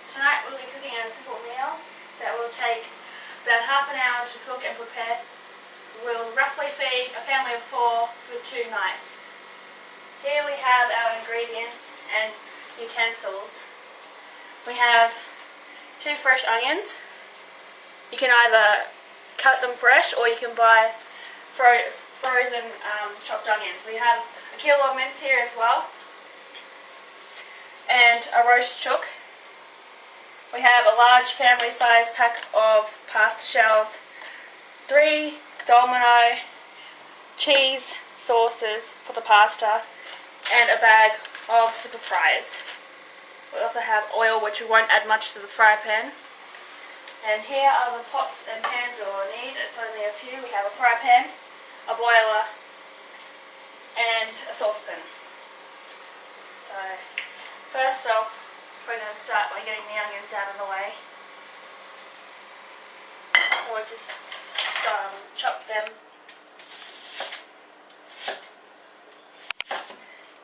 tonight we'll be cooking a simple meal that will take about half an hour to cook and prepare. We'll roughly feed a family of 4 for 2 nights. Here we have our ingredients and utensils. We have 2 fresh onions. You can either cut them fresh or you can buy frozen chopped onions. We have a kilo of mince here as well, and a roast chook. We have a large family size pack of pasta shells, 3 Domino cheese sauces for the pasta, and a bag of super fries. We also have oil, which we won't add much to the fry pan. And here are the pots and pans we'll need. It's only a few. We have a fry pan, a boiler, and a saucepan. So first off, we're going to start by getting the onions out of the way. So we'll just chop them.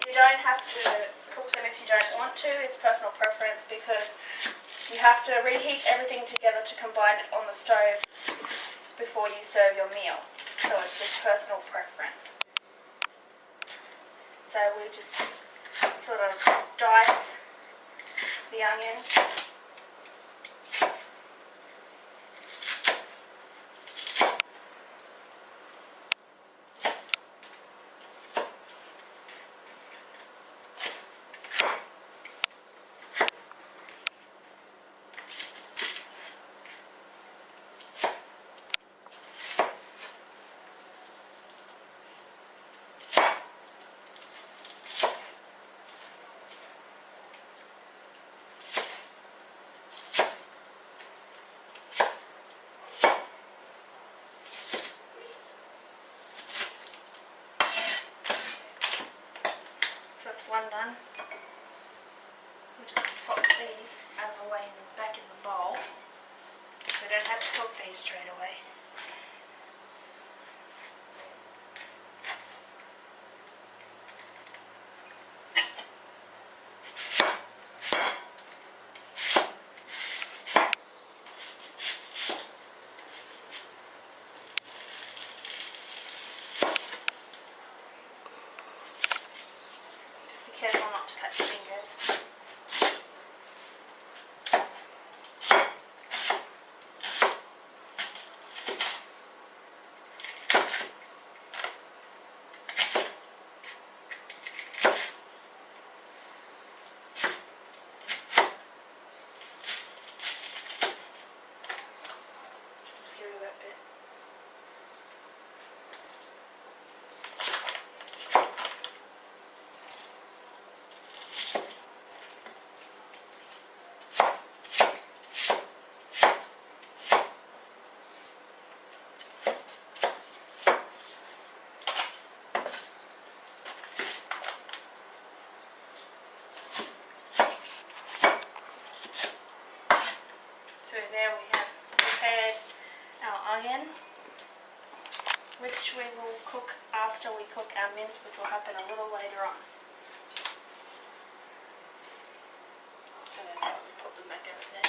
You don't have to cook them if you don't want to. It's personal preference because you have to reheat everything together to combine it on the stove before you serve your meal. So it's just personal preference. So we just sort of dice the onion. One done. We'll just pop these out of the way and back in the bowl. We don't have to cook these straight away. Careful not to cut your fingers. Just give it a wet bit. So there we have prepared our onion, which we will cook after we cook our mince, which will happen a little later on. So then we put them back over there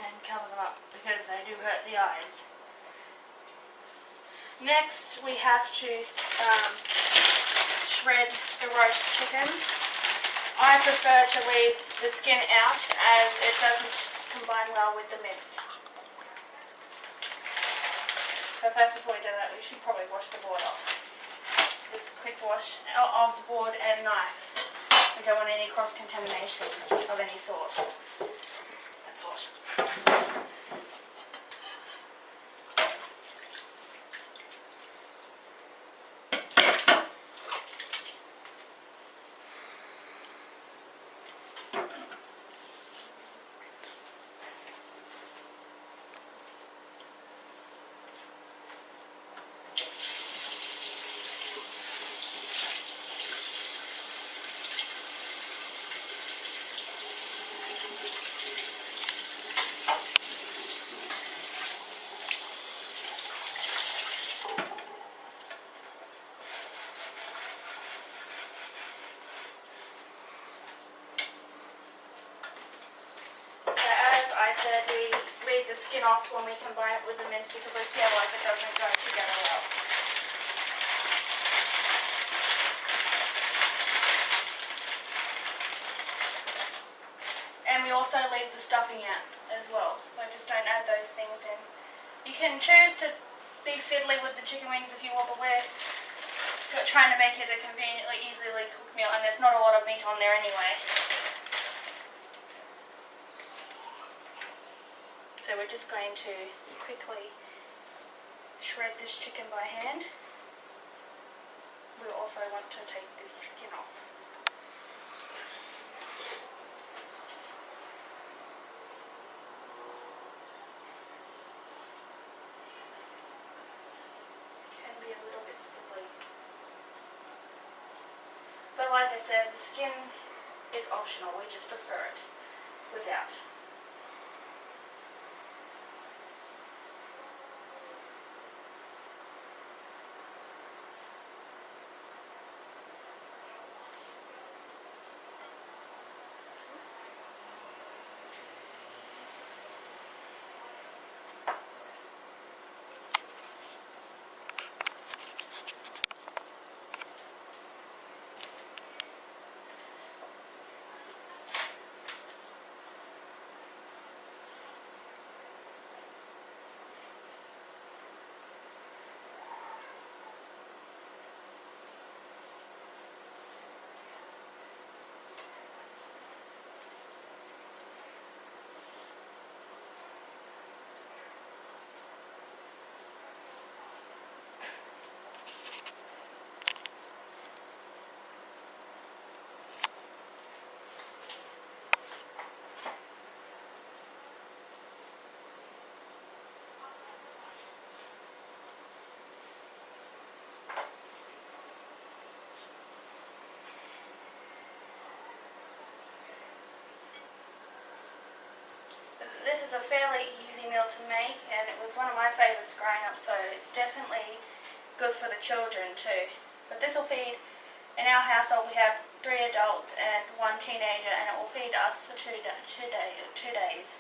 and cover them up because they do hurt the eyes. Next we have to shred the roast chicken. I prefer to leave the skin out as it doesn't combine well with the mince. So first, before we do that, we should probably wash the board off. Just a quick wash of the board and knife. We don't want any cross-contamination of any sort. That's what. said, we leave the skin off when we combine it with the mince because we feel like it doesn't go together well. And we also leave the stuffing out as well, so just don't add those things in. You can choose to be fiddly with the chicken wings if you want, but we're trying to make it a conveniently, easily cooked meal, and there's not a lot of meat on there anyway. So we're just going to quickly shred this chicken by hand. We also want to take this skin off. Can be a little bit fiddly. But like I said, the skin is optional, we just prefer it without. This is a fairly easy meal to make, and it was one of my favourites growing up, so it's definitely good for the children too. But this will feed, in our household we have 3 adults and 1 teenager, and it will feed us for 2 days.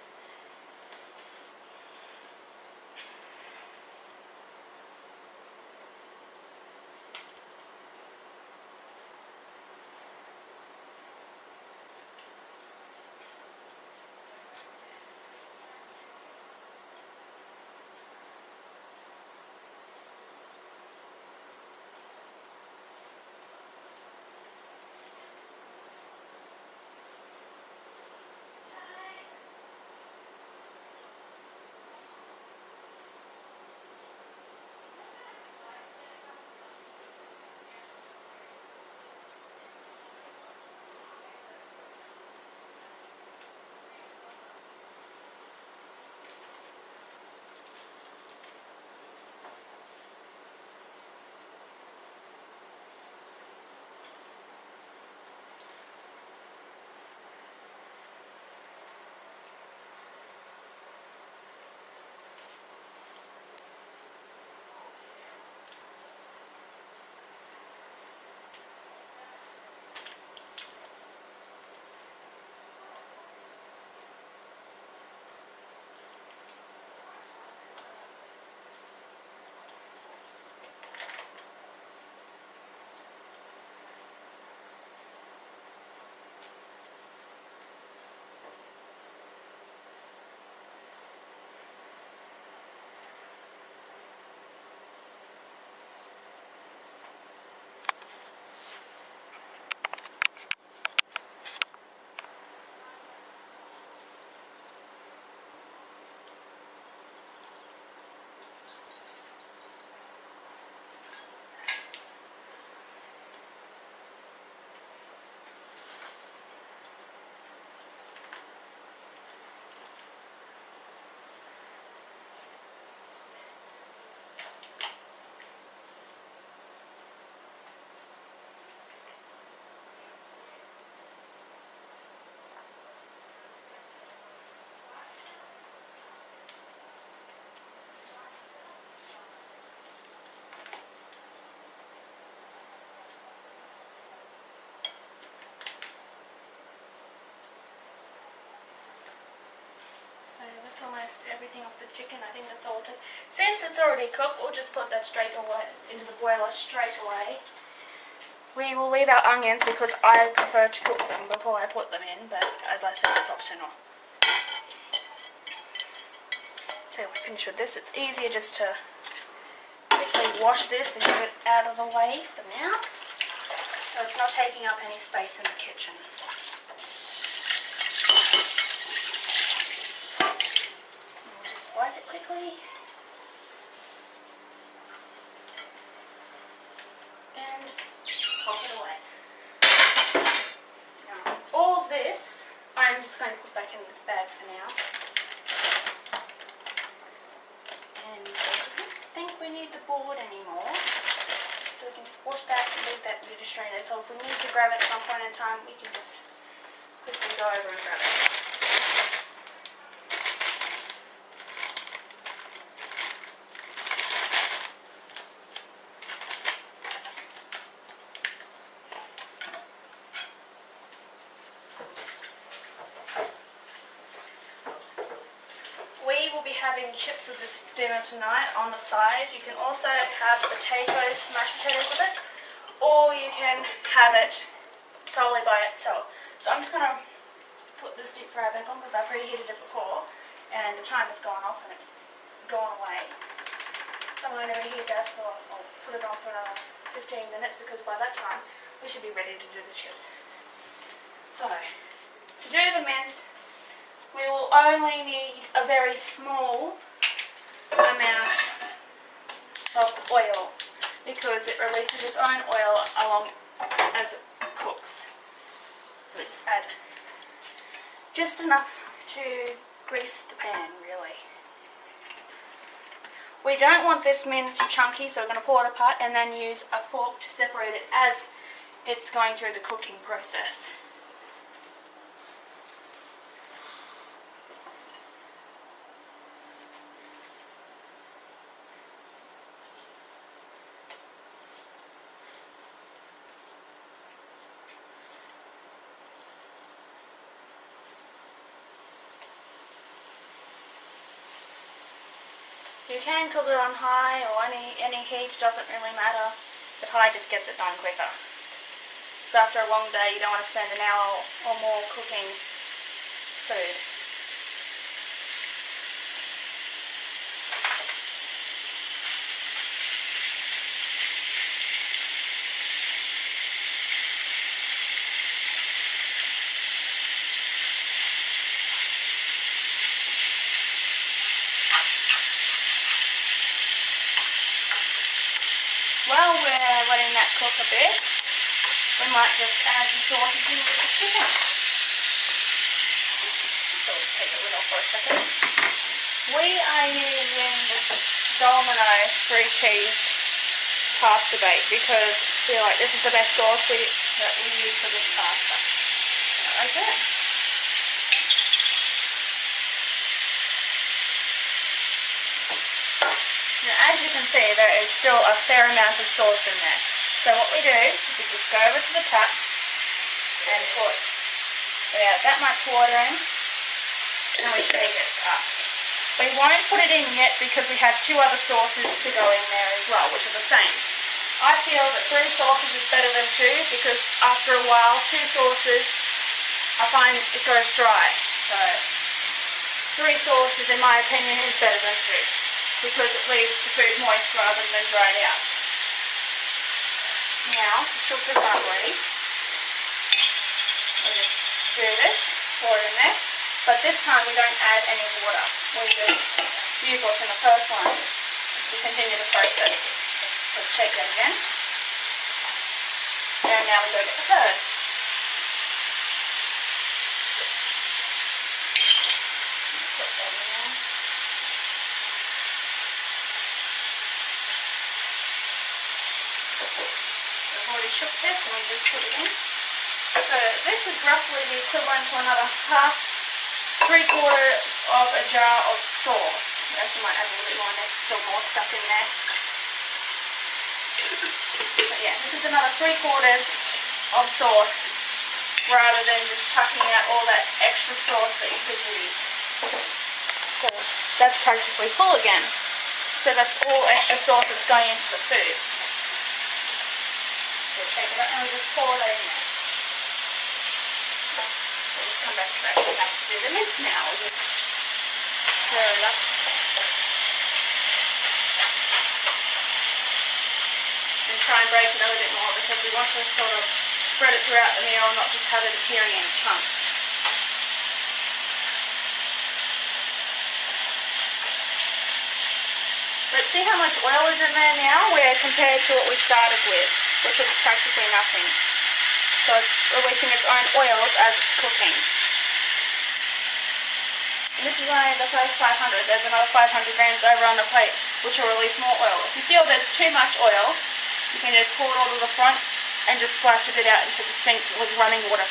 That's almost everything off the chicken. I think that's all. Since it's already cooked, we'll just put that straight away into the boiler straight away. We will leave our onions because I prefer to cook them before I put them in, but as I said, it's optional. So we're finished with this. It's easier just to quickly wash this and get it out of the way for now, so it's not taking up any space in the kitchen. We'll just wipe it quickly. And pop it away. Now, all this, I'm just going to put back in this bag for now. And I don't think we need the board anymore, so we can just wash that and leave that lid strainer. So if we need to grab it at some point in time, we can just quickly go over and grab it. We will be having chips with this dinner tonight on the side. You can also have potatoes, mashed potatoes with it, or you can have it solely by itself. So I'm just going to put this deep fryer back on because I preheated it before and the timer's gone off and it's gone away. So I'm going to reheat that for, I'll put it on for another 15 minutes because by that time we should be ready to do the chips. So, to do the mince, we will only need a very small amount of oil because it releases its own oil along as it cooks. So we just add just enough to grease the pan, really. We don't want this mince chunky, so we're going to pull it apart and then use a fork to separate it as it's going through the cooking process. You can cook it on high or any heat, doesn't really matter, but high just gets it done quicker. So after a long day you don't want to spend an hour or more cooking food. While we're letting that cook a bit, we might just add the sauces in with the chicken. So let's take the lid off for a second. We are using the Domino 3 cheese pasta bake because I feel like this is the best sauce that we use for this pasta. Right there. Now, as you can see, there is still a fair amount of sauce in there. So what we do is we just go over to the tap and put about that much water in, and we shake it up. We won't put it in yet because we have 2 other sauces to go in there as well, which are the same. I feel that 3 sauces is better than 2 because after a while, 2 sauces, I find it goes dry. So 3 sauces, in my opinion, is better than 2. Because it leaves the food moist rather than dried out. Now, to cook this up ready, we'll just do this, pour it in there, but this time we don't add any water. We just use what's in the first one to continue the process. Let's shake that again. And now we go get the third. Put that in there. I've already shook this and we just put it in. So this is roughly the equivalent to another three-quarters of a jar of sauce. We actually might add a little bit more, there's still more stuff in there. But yeah, this is another 3/4 of sauce rather than just chucking out all that extra sauce that you could use. So that's practically full again. So that's all extra sauce that's going into the food. So take it out and we just pour it in there. We'll just come back to that. We have to do the mince now. We'll just stir it up. And try and break it a little bit more because we want to sort of spread it throughout the meal, not just have it appearing in chunks. But see how much oil is in there now, where compared to what we started with, which was practically nothing. So it's releasing its own oils as it's cooking. And this is only the first 500. There's another 500 grams over on the plate, which will release more oil. If you feel there's too much oil, you can just pour it all to the front and just splash a bit out into the sink with running water.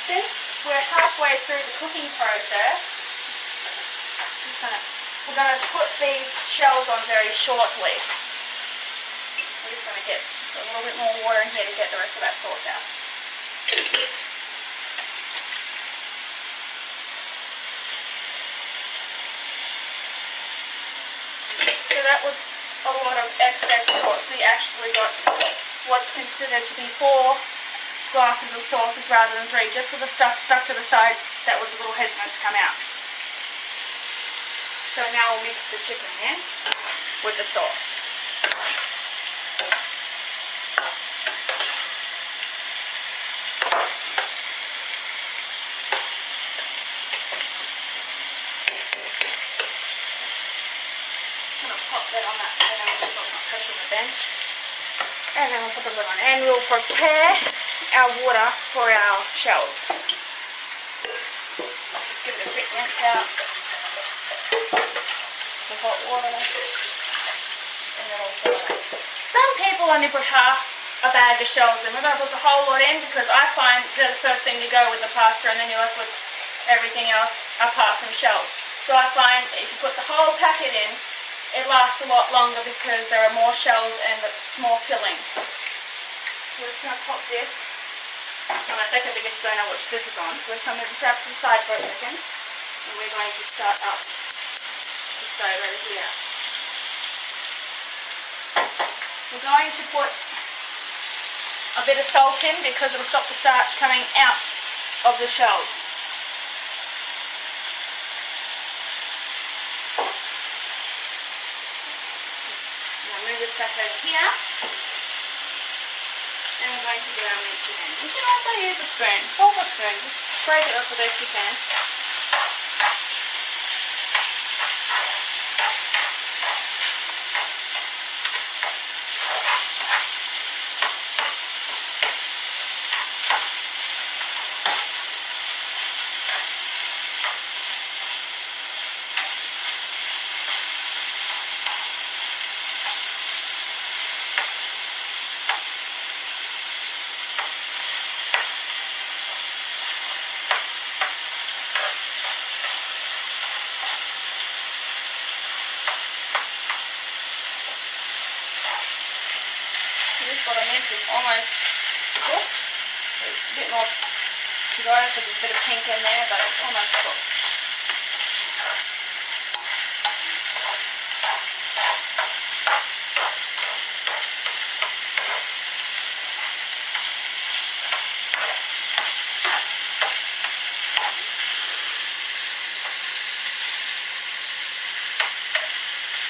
Since we're halfway through the cooking process, we're going to put these shells on very shortly. We're just going to get a little bit more water in here to get the rest of that sauce out. So that was a lot of excess sauce. We actually got what's considered to be 4 glasses of sauces rather than 3, just with the stuff stuck to the side that was a little hesitant to come out. So now we'll mix the chicken in with the sauce. I'm going to pop that on that pan so it's not touching the bench. And then we'll put the lid on. And we'll prepare our water for our shells. Just give it a quick rinse out. With hot water, and then we'll pour it. Some people only put half a bag of shells in. We're going to put the whole lot in because I find they're the first thing to go with the pasta, and then you're left with everything else apart from shells. So I find that if you put the whole packet in, it lasts a lot longer because there are more shells and it's more filling. So we're just going to pop this on my second biggest burner, which this is on. So we're just going to move this out to the side for a second, and we're going to start up. So over here. We're going to put a bit of salt in because it will stop the starch coming out of the shells. Now move this back over here. And we're going to do our mince again. You can also use a spoon, fork or spoon, just break it up the best you can. What I meant is almost cooked. It's a bit more to go because there's a bit of pink in there, but it's almost cooked.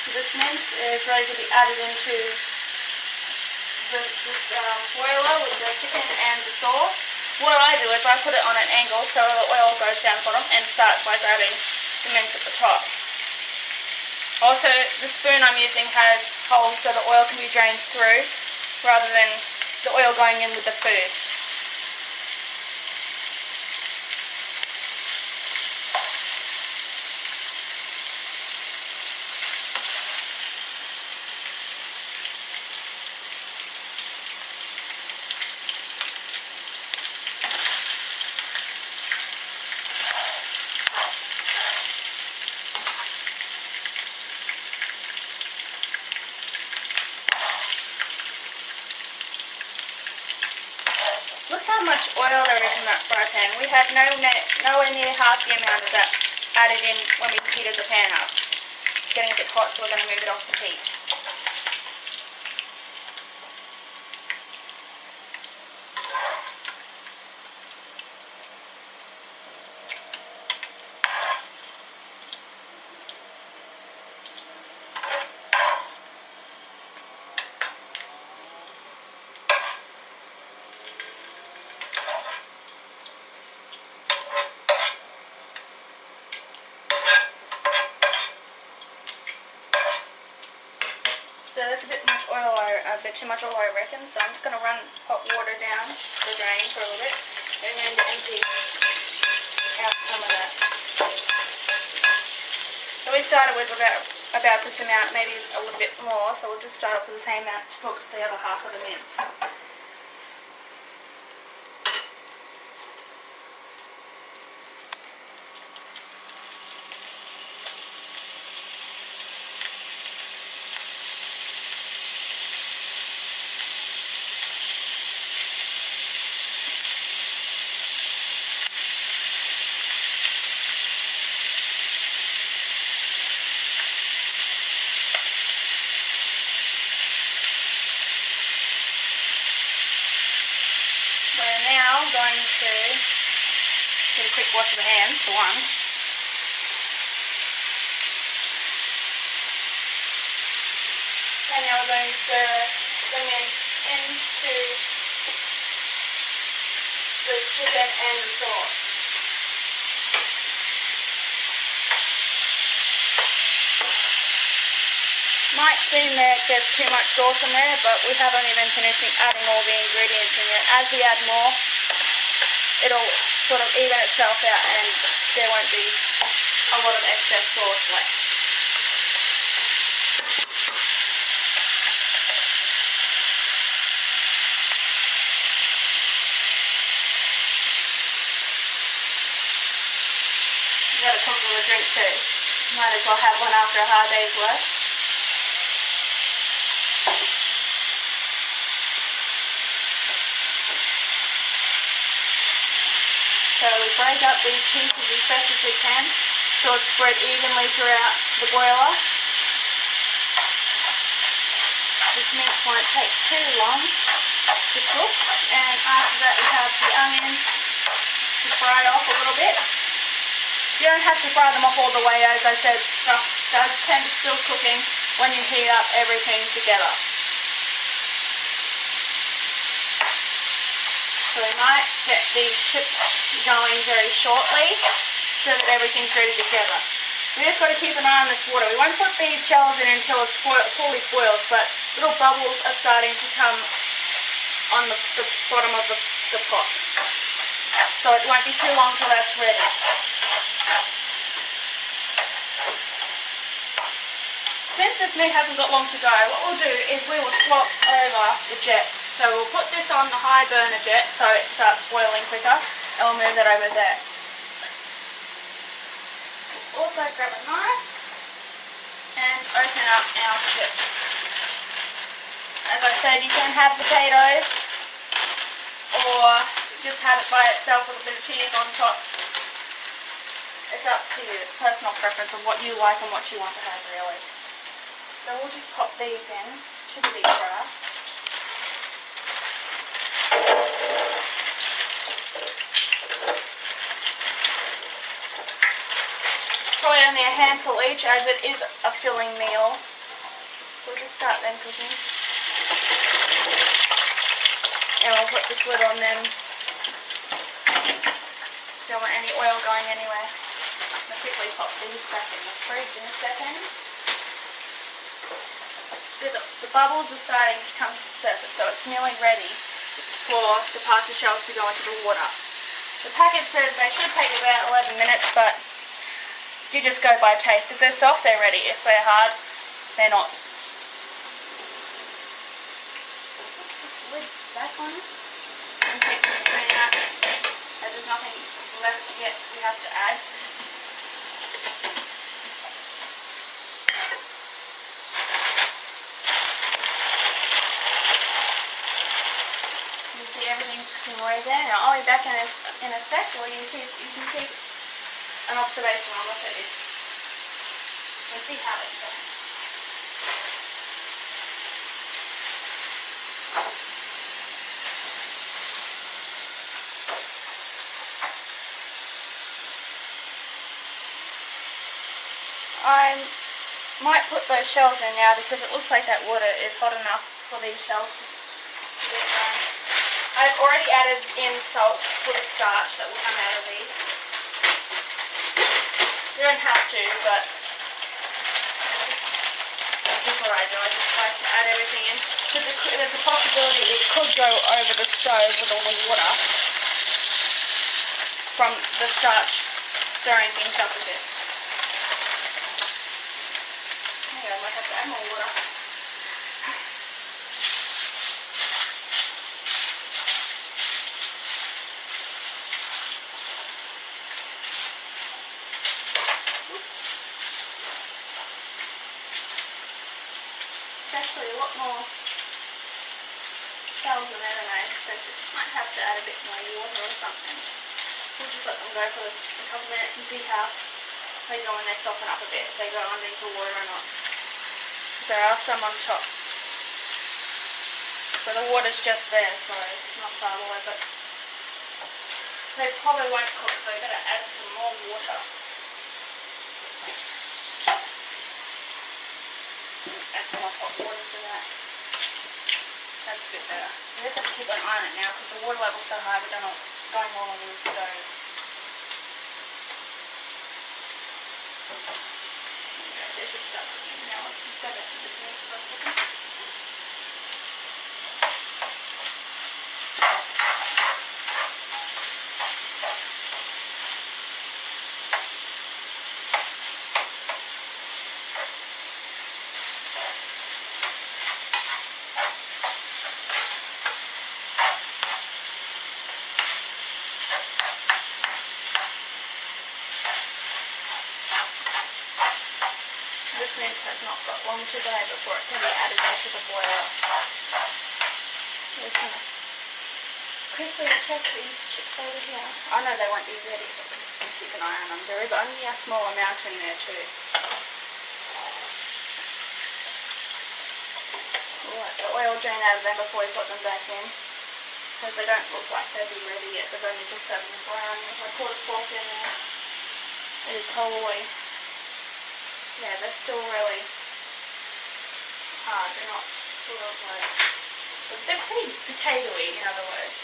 This mince is ready to be added into this boiler with the chicken and the sauce. What I do is I put it on an angle so the oil goes down the bottom and start by grabbing the mince at the top. Also, the spoon I'm using has holes so the oil can be drained through rather than the oil going in with the food. much oil there is in that fry pan. We had nowhere near half the amount of that added in when we heated the pan up. It's getting a bit hot, so we're going to move it off the heat. So that's a bit too much oil, I reckon. So I'm just going to run hot water down the drain for a little bit and then empty out some of that. So we started with about this amount, maybe a little bit more. So we'll just start off with the same amount to cook the other half of the mince. Now I'm going to get a quick wash of the hands for one. And now we're going to stir the mince into the chicken and the sauce. Might seem that there's too much sauce in there, but we haven't even finished adding all the ingredients in yet. As we add more, it'll sort of even itself out and there won't be a lot of excess sauce left. You gotta cook with a drink too. Might as well have one after a hard day's work. So we break up these pieces as best as we can so it's spread evenly throughout the boiler. This mince won't take too long to cook, and after that we have the onions to fry off a little bit. You don't have to fry them off all the way, as I said, stuff does tend to still cooking when you heat up everything together. So we might get these chips going very shortly so that everything's ready together. We just got to keep an eye on this water. We won't put these shells in until it's fully boiled, but little bubbles are starting to come on the bottom of the pot. So it won't be too long till that's ready. Since this meat hasn't got long to go, what we'll do is we will swap over the jet. So we'll put this on the high burner jet so it starts boiling quicker, and we'll move that over there. Also grab a knife and open up our chips. As I said, you can have potatoes or just have it by itself with a bit of cheese on top. It's up to you. It's personal preference of what you like and what you want to have, really. So we'll just pop these in to the deep fryer. Probably only a handful each, as it is a filling meal. We'll just start them cooking. And we'll put this lid on them. Don't want any oil going anywhere. I'll quickly pop these back in the fridge in a second. The bubbles are starting to come to the surface, so it's nearly ready for the pasta shells to go into the water. The packet says they should take about 11 minutes, but you just go by taste. If they're soft, they're ready. If they're hard, they're not. Put this lid back on and take the spoon out, as there's nothing left yet we have to add. You see everything's cooking away goes there now. I'll be back in a sec, or you can keep an observation. I'll look at this and see how it's going. I might put those shells in now because it looks like that water is hot enough for these shells to get going. I've already added in salt for the starch that will come out of these. You don't have to, but this is what I do. I just like to add everything in because there's a possibility it could go over the stove with all the water from the starch stirring things up a bit. I might have to add more water. It's actually a lot more shells in there than I expected. Might have to add a bit more water or something. We'll just let them go for a couple minutes and see how they go when they soften up a bit, if they go underneath the water or not. There are some on top. So the water's just there, so it's not far away, but they probably won't cook, so I'm going to add some more water. Add some more hot water to that. That's a bit better. We just have to keep an eye on it now because the water level's so high we don't know what's going on in the stove. It should start cooking now. Let's go back to this mix for a second. This mince has not got long to go before it can be added into the boiler. We're going to quickly check these chips over here. I know they won't be ready, but we're just going to keep an eye on them. There is only a small amount in there too. We'll let the oil drain out of them before we put them back in, because they don't look like they'll be ready yet. They've only just started to brown. If I put a fork in there, it'll probably... Yeah, they're still really hard. They're not sort of like... They're pretty potato-y, in other words.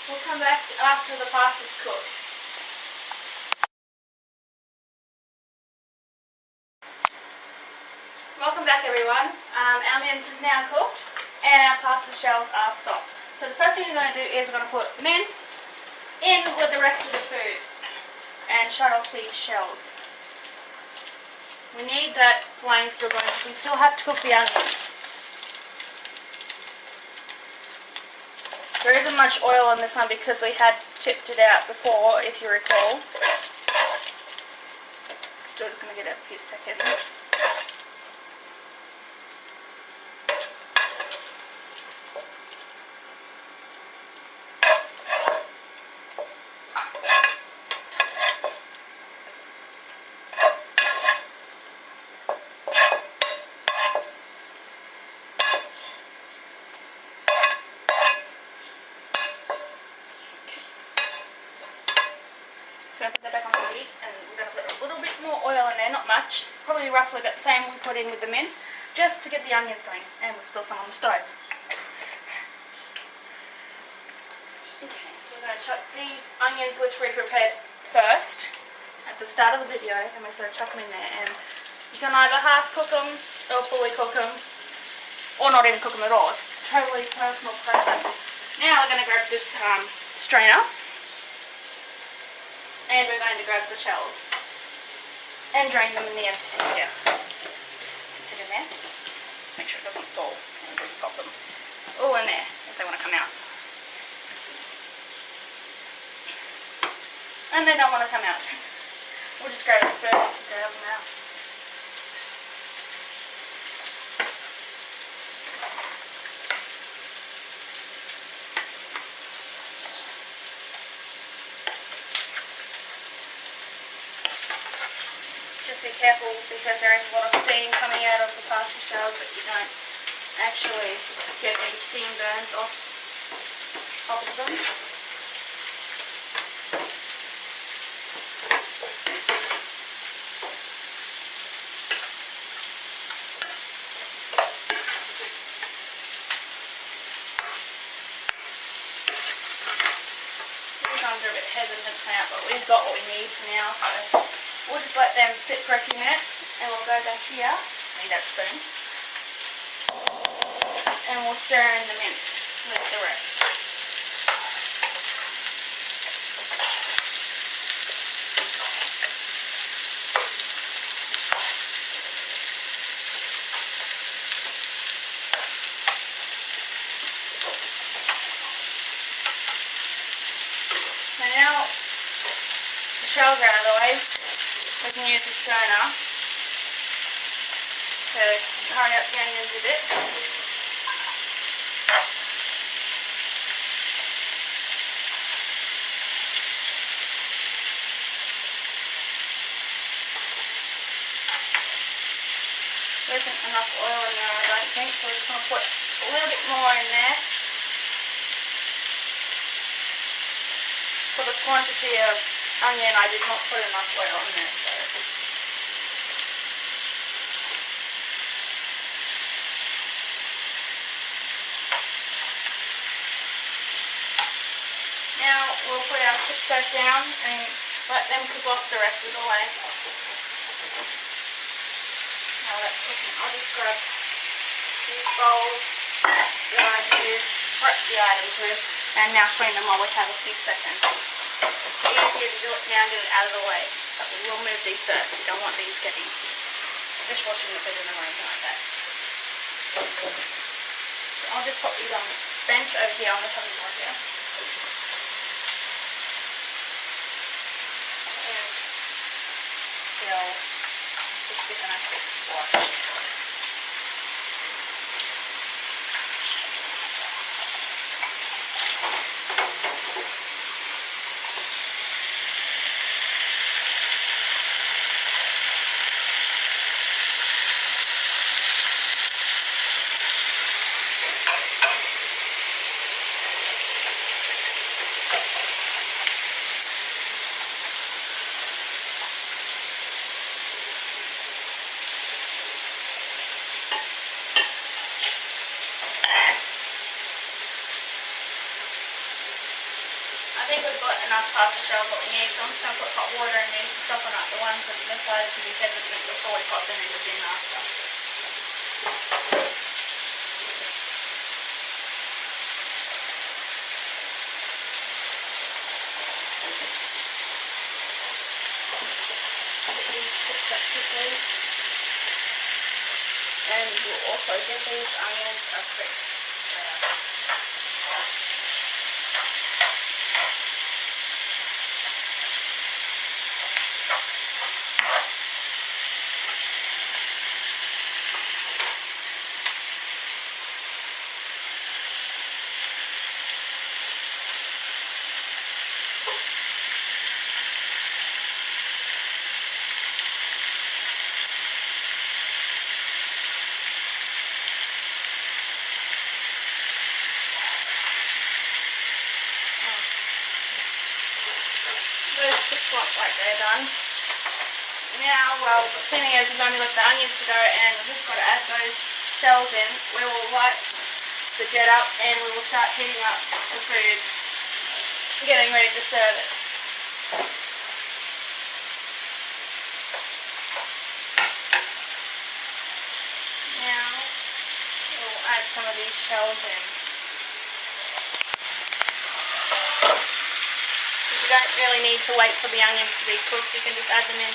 We'll come back after the pasta's cooked. Welcome back, everyone. Our mince is now cooked. And our pasta shells are soft. So the first thing we're going to do is we're going to put mince in with the rest of the food and shut off these shells. We need that flame still going because we still have to cook the onions. There isn't much oil on this one because we had tipped it out before, if you recall. Still just going to get it a few seconds. So I'm going to put that back on the heat and we're going to put a little bit more oil in there, not much, probably roughly about the same we put in with the mince, just to get the onions going, and we'll spill some on the stove. Okay, so we're going to chop these onions which we prepared first at the start of the video, and we're just going to chuck them in there, and you can either half cook them or fully cook them, or not even cook them at all. It's totally personal preference. Now we're going to grab this strainer. And we're going to grab the shells and drain them in the empty sink here. Sit in there. Make sure it doesn't fall and just pop them all in there if they want to come out. And they don't want to come out. We'll just grab a spoon to grab them out. Just be careful because there is a lot of steam coming out of the pasta shells, but you don't actually get any steam burns off of them. Sometimes they're a bit hesitant to come out, but we've got what we need for now, so we'll just let them sit for a few minutes and we'll go back here. I need that spoon. And we'll stir in the mince with the rest. So now the shells are out of the way, we can use the sterner to hurry up the onions a bit. There isn't enough oil in there, I don't think, so we're just going to put a little bit more in there for the quantity of onion. I did not put enough oil in there, so now we'll put our chips back down and let them cook off the rest of the way. Now that's cooking, I'll just grab these bowls that I used, prep the items with, and now clean them while we have a few seconds. It's easier to do it now and get it out of the way, but we will move these first. We don't want these getting dishwashing liquid in them or anything like that. So I'll just put these on the bench over here on the chopping board here. And they'll just give a nice big wash. I think we've got enough pasta shells what we need, so I'm just going to put hot water in these to soften up the ones that have decided to be hesitant before we pop them in the bin after. Get these cooked up quickly, and we'll also give these onions a quick stir. Those chips look like they're done. Now, well, seeing as we've only left the onions to go and we've just got to add those shells in, we will light the jet up and we will start heating up the food, getting ready to serve it. Now, we'll add some of these shells in. You don't really need to wait for the onions to be cooked, you can just add them in.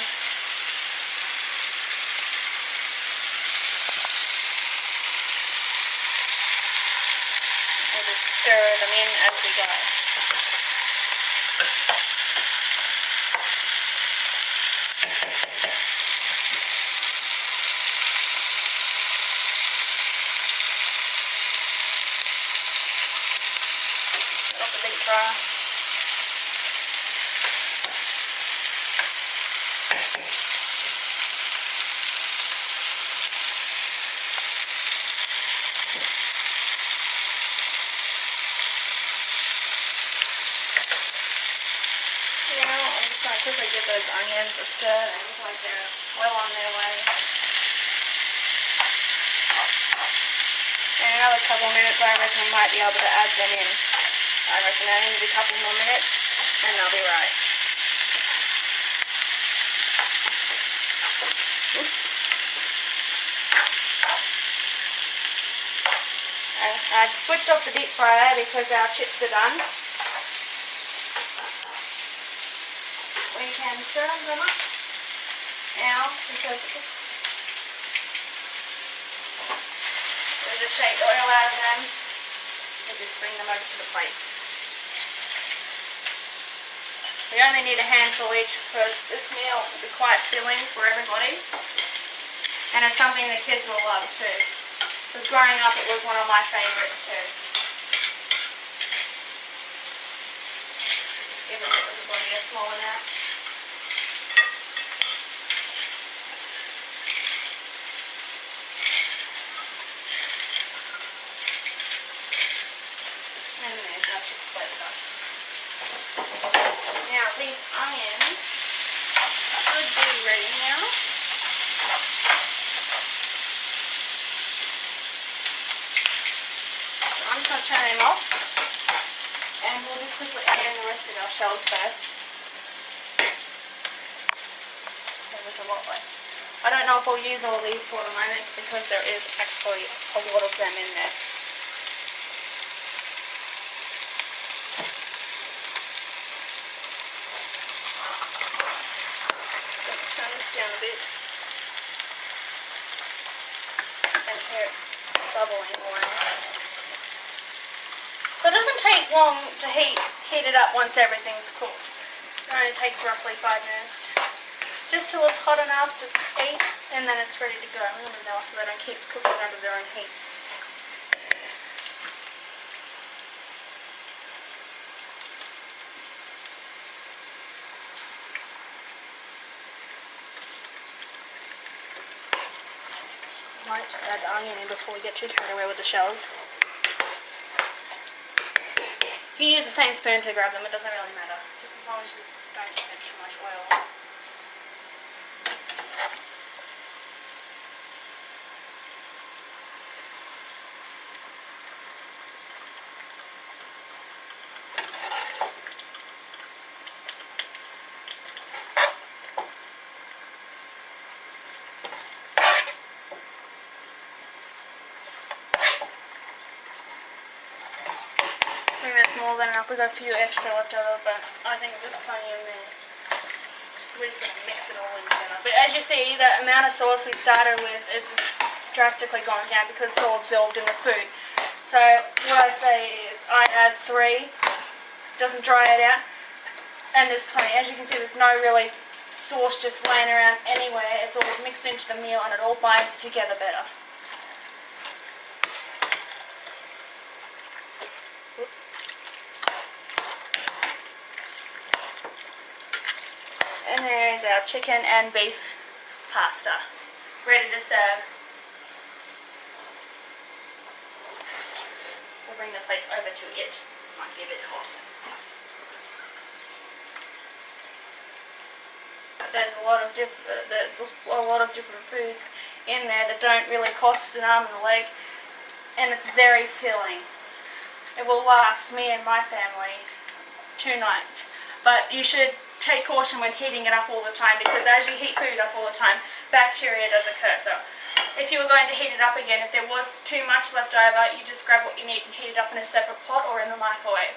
We'll just stir them in as we go. dry. Quickly give those onions a stir and look like they're well on their way. In another couple of minutes I reckon we might be able to add them in. I reckon I need a couple more minutes and they'll be right. Oops. I've switched off the deep fryer because our chips are done. We can serve them up now because we just shake the oil out of them and just bring them over to the plate. We only need a handful each because this meal will be quite filling for everybody, and it's something the kids will love too. Because growing up it was one of my favourites too. Give everybody a small amount. And there's our chips flavored up. Now these onions should be ready now. So I'm just going to turn them off and we'll just quickly add in the rest of our shells first. There was a lot left. I don't know if we'll use all these for the moment because there is actually a lot of them in there. Turn this down a bit and hear it bubbling away. So it doesn't take long to heat it up once everything's cooked. It only takes roughly 5 minutes. Just till it's hot enough to eat and then it's ready to go. I'm going to know so they don't keep cooking under their own heat. Might just add the onion in before we get too carried away with the shells. You can use the same spoon to grab them, it doesn't really matter. Just as long as you don't get too much oil. I think that's more than enough. We've got a few extra left over, but I think there's plenty in there. We're just going to mix it all in together. But as you see, the amount of sauce we started with is just drastically gone down because it's all absorbed in the food. So what I say is I add 3, doesn't dry it out, and there's plenty. As you can see, there's no really sauce just laying around anywhere. It's all mixed into the meal and it all binds together better. Oops. And there is our chicken and beef pasta, ready to serve. We'll bring the plates over to it. Might be a bit hot. There's a lot of different foods in there that don't really cost an arm and a leg, and it's very filling. It will last me and my family 2 nights, but you should take caution when heating it up all the time because as you heat food up all the time, bacteria does occur. So if you were going to heat it up again, if there was too much left over, you just grab what you need and heat it up in a separate pot or in the microwave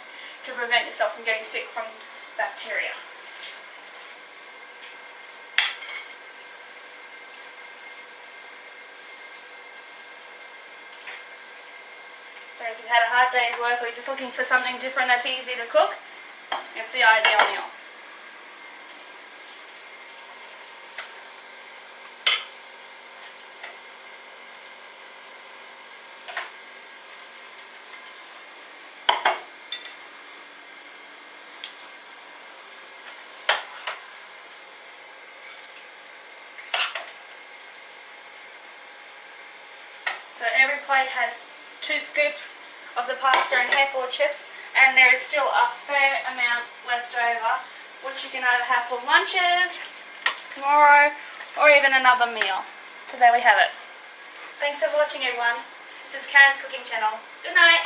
to prevent yourself from getting sick from bacteria. So if you've had a hard day's work or you're just looking for something different that's easy to cook, it's the ideal meal. So every plate has 2 scoops of the pasta and a handful of chips, and there is still a fair amount left over, which you can either have for lunches, tomorrow, or even another meal. So there we have it. Thanks for watching, everyone. This is Karen's Cooking Channel. Good night.